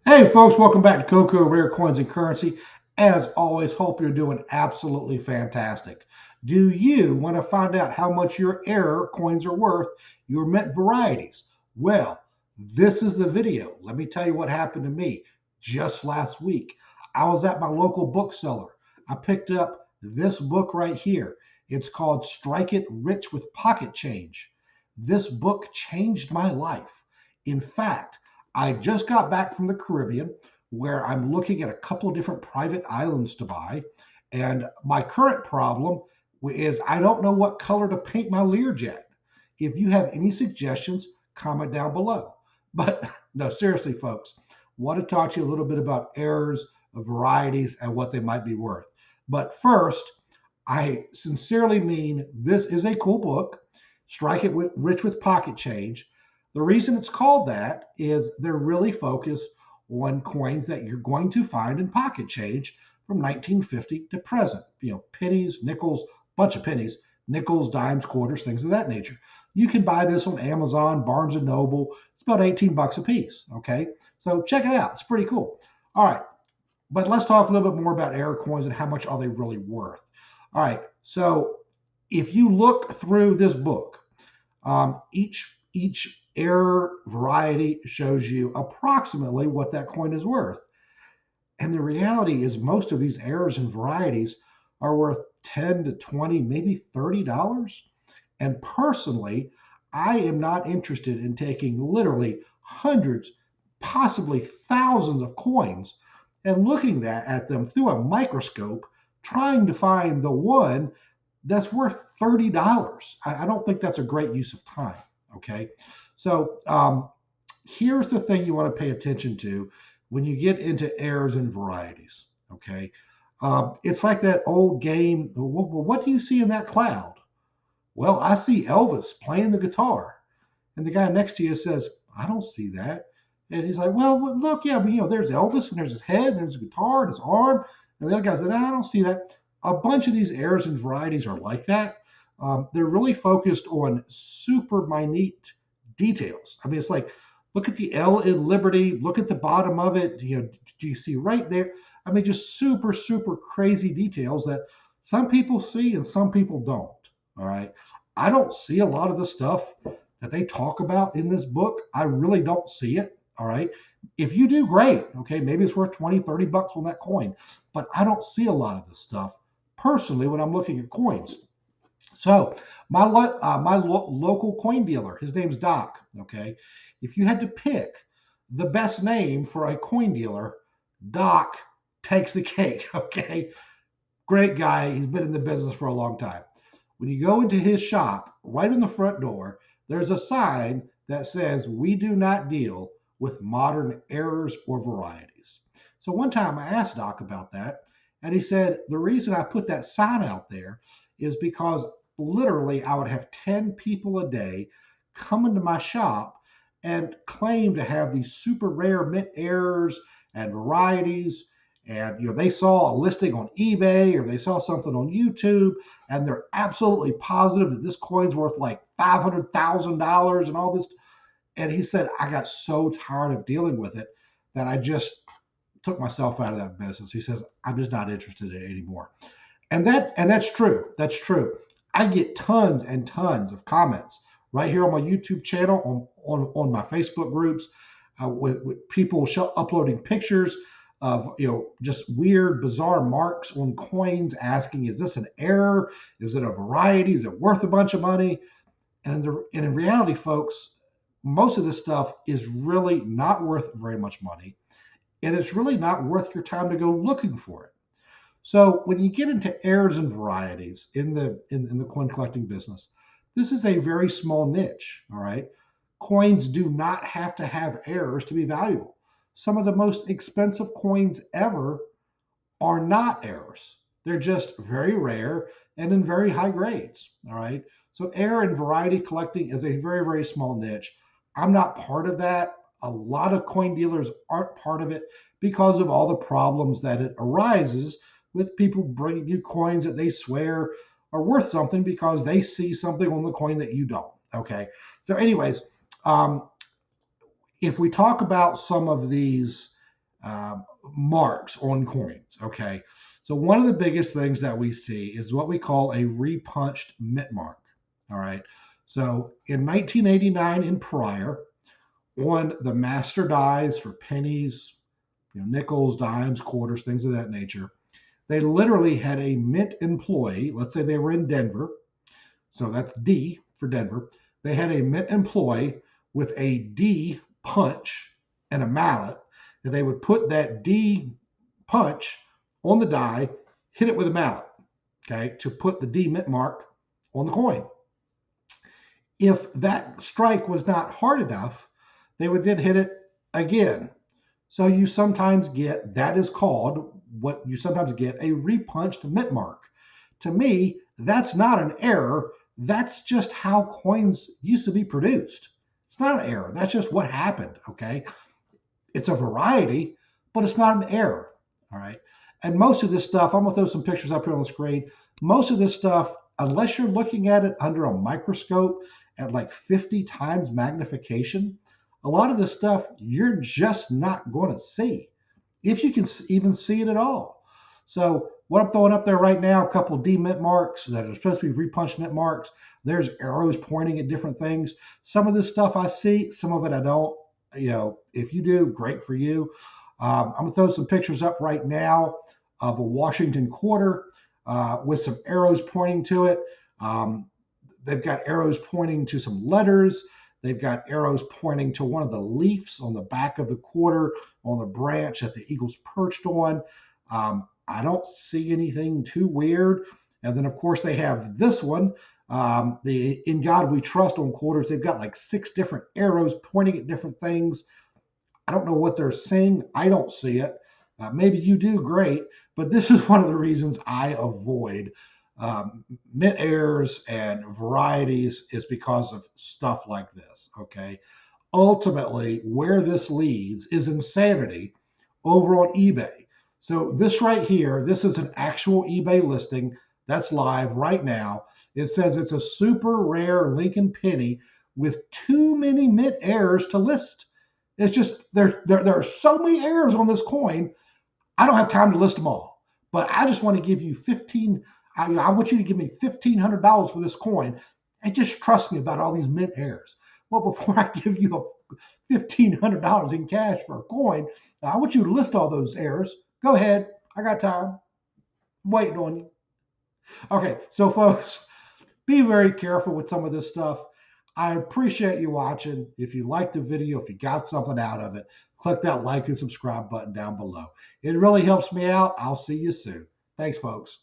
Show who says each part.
Speaker 1: Hey folks, welcome back to Coco Rare Coins and Currency. As always, hope you're doing absolutely fantastic. Do you want to find out how much your error coins are worth, your mint varieties? Well, this is the video. Let me tell you what happened to me just last week. I was at my local bookseller. I picked up this book right here. It's called Strike It Rich with Pocket Change. This book changed my life. In fact, I just got back from the Caribbean where I'm looking at a couple of different private islands to buy. And my current problem is I don't know what color to paint my Learjet. If you have any suggestions, comment down below. But no, seriously, folks, want to talk to you a little bit about errors, varieties, and what they might be worth. But first, I sincerely mean this is a cool book. Strike It Rich with Pocket Change. The reason it's called that is they're really focused on coins that you're going to find in pocket change from 1950 to present. You know, pennies, nickels, bunch of pennies, nickels, dimes, quarters, things of that nature. You can buy this on Amazon, Barnes and Noble. It's about 18 bucks a piece. Okay, so check it out. It's pretty cool. All right, but let's talk a little bit more about error coins and how much are they really worth. All right, so if you look through this book, each error variety shows you approximately what that coin is worth. And the reality is most of these errors and varieties are worth 10 to 20, maybe $30. And personally, I am not interested in taking literally hundreds, possibly thousands of coins and looking at them through a microscope, trying to find the one that's worth $30. I don't think that's a great use of time. Okay. So here's the thing you want to pay attention to when you get into errors and varieties. Okay. It's like that old game. Well, what do you see in that cloud? Well, I see Elvis playing the guitar. And the guy next to you says, I don't see that. And he's like, well, look, yeah, but there's Elvis and there's his head and there's his guitar and his arm. And the other guy said, no, I don't see that. A bunch of these errors and varieties are like that. They're really focused on super minute details. I mean, it's like, look at the L in Liberty, look at the bottom of it. Do you see right there? I mean, just super, super crazy details that some people see and some people don't. All right. I don't see a lot of the stuff that they talk about in this book. I really don't see it. All right. If you do, great. Okay. Maybe it's worth 20, 30 bucks on that coin, but I don't see a lot of this stuff personally when I'm looking at coins. So my local coin dealer, his name's Doc. Okay. If you had to pick the best name for a coin dealer, Doc takes the cake. Okay. Great guy. He's been in the business for a long time. When you go into his shop, right in the front door, there's a sign that says, we do not deal with modern errors or varieties. So one time I asked Doc about that, and he said, the reason I put that sign out there is because literally I would have 10 people a day come into my shop and claim to have these super rare mint errors and varieties. And they saw a listing on eBay or they saw something on YouTube, and they're absolutely positive that this coin's worth like $500,000 and all this. And he said, I got so tired of dealing with it that I just took myself out of that business. He says, I'm just not interested in it anymore. And that's true. That's true. I get tons and tons of comments right here on my YouTube channel, on my Facebook groups, with people uploading pictures of just weird, bizarre marks on coins, asking, "Is this an error? Is it a variety? Is it worth a bunch of money?" And in reality, folks, most of this stuff is really not worth very much money, and it's really not worth your time to go looking for it. So when you get into errors and varieties in the coin collecting business, this is a very small niche. All right, coins do not have to have errors to be valuable. Some of the most expensive coins ever are not errors. They're just very rare and in very high grades. All right. So error and variety collecting is a very, very small niche. I'm not part of that. A lot of coin dealers aren't part of it because of all the problems that it arises with people bringing you coins that they swear are worth something because they see something on the coin that you don't. Okay. So, anyways, if we talk about some of these marks on coins. Okay, so one of the biggest things that we see is what we call a repunched mint mark. All right, so in 1989 and prior, on the master dies for pennies, nickels, dimes, quarters, things of that nature, they literally had a mint employee. Let's say they were in Denver, so that's D for Denver. They had a mint employee with a D punch and a mallet, and they would put that D punch on the die, hit it with a mallet, okay, to put the D mint mark on the coin. If that strike was not hard enough, they would then hit it again. So you sometimes get, that is called, what you sometimes get, a repunched mint mark. To me, that's not an error. That's just how coins used to be produced. It's not an error. That's just what happened, okay? It's a variety, but it's not an error, all right? And most of this stuff, I'm gonna throw some pictures up here on the screen. Most of this stuff, unless you're looking at it under a microscope at like 50 times magnification, a lot of this stuff you're just not going to see, if you can even see it at all. So what I'm throwing up there right now, a couple of D mint marks that are supposed to be repunched mint marks. There's arrows pointing at different things. Some of this stuff I see, some of it I don't. If you do, great for you. I'm gonna throw some pictures up right now of a Washington quarter with some arrows pointing to it. They've got arrows pointing to some letters. They've got arrows pointing to one of the leaves on the back of the quarter on the branch that the eagle's perched on. I don't see anything too weird. And then, of course, they have this one, the In God We Trust on quarters. They've got like 6 different arrows pointing at different things. I don't know what they're saying. I don't see it. Maybe you do, great. But this is one of the reasons I avoid mint errors and varieties, is because of stuff like this, okay? Ultimately, where this leads is insanity over on eBay. So this right here, this is an actual eBay listing that's live right now. It says it's a super rare Lincoln penny with too many mint errors to list. It's just, there are so many errors on this coin, I don't have time to list them all. But I just want to give you I want you to give me $1,500 for this coin, and just trust me about all these mint errors. Well, before I give you $1,500 in cash for a coin, I want you to list all those errors. Go ahead. I got time. I'm waiting on you. Okay, so folks, be very careful with some of this stuff. I appreciate you watching. If you liked the video, if you got something out of it, click that like and subscribe button down below. It really helps me out. I'll see you soon. Thanks, folks.